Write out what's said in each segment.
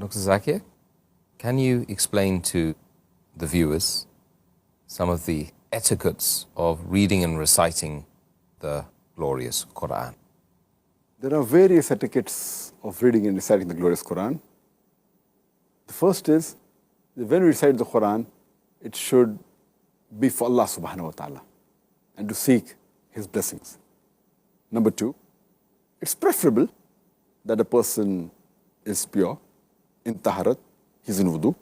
Dr. Zakir, can you explain to the viewers some of the etiquettes of reading and reciting the glorious Quran? There are various etiquettes of reading and reciting the glorious Quran. The first is that when we recite the Quran, it should be for Allah subhanahu wa ta'ala and to seek His blessings. Number two, it's preferable that a person is pure, in taharat, he's in wudu.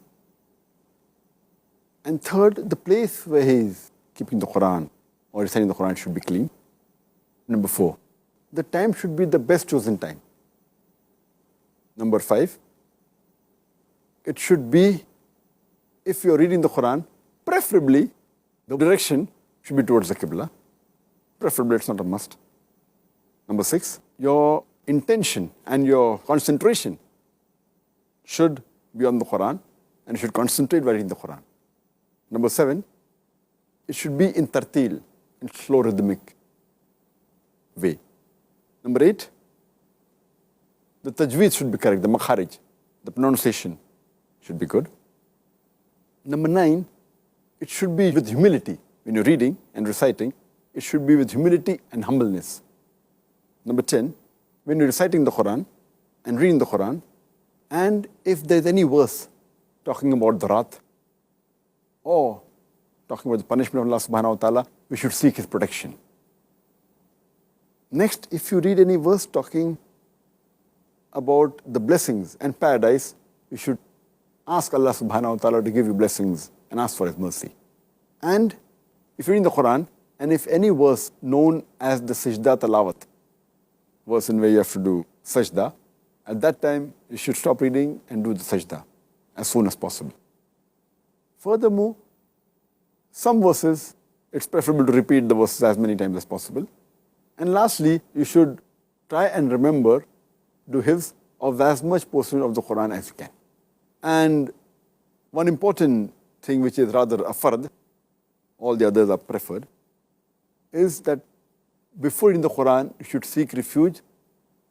And third, the place where he is keeping the Quran or reciting the Quran should be clean. Number four, the time should be the best chosen time. Number five, it should be, if you're reading the Quran, preferably the direction should be towards the Qibla. Preferably, it's not a must. Number six, your intention and your concentration should be on the Quran and you should concentrate while reading the Quran. Number seven, it should be in tartil, in slow rhythmic way. Number eight, the tajweed should be correct, the makharij, the pronunciation should be good. Number nine, it should be with humility. When you're reading and reciting, it should be with humility and humbleness. Number 10, when you're reciting the Quran and reading the Quran, and if there's any verse talking about the wrath or talking about the punishment of Allah subhanahu wa ta'ala, we should seek His protection. Next, if you read any verse talking about the blessings and paradise, you should ask Allah subhanahu wa ta'ala to give you blessings and ask for His mercy. And if you're reading the Quran, and if any verse known as the sajda talawat, verse in where you have to do sajda, at that time you should stop reading and do the sajda as soon as possible. Furthermore, some verses, it's preferable to repeat the verses as many times as possible. And lastly, you should try and remember do hifz of as much portion of the Quran as you can. And one important thing which is rather a fard, all the others are preferred, is that before reading the Quran, you should seek refuge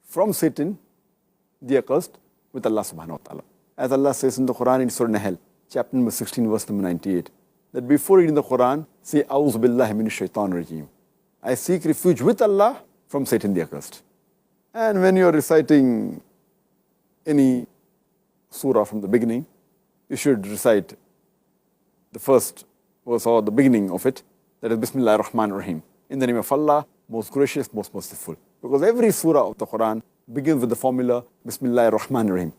from Satan, the accursed, with Allah subhanahu wa ta'ala. As Allah says in the Quran in Surah Nahl, chapter number 16, verse number 98, that before reading the Quran, say, A'udhu billahi minash shaitanir rajim. I seek refuge with Allah from Satan the accursed. And when you're reciting any surah from the beginning, you should recite the first verse or the beginning of it, that is Bismillahir Rahmanir Rahim. In the name of Allah, most gracious, most merciful. Because every surah of the Quran begins with the formula Bismillahir Rahmanir Rahim.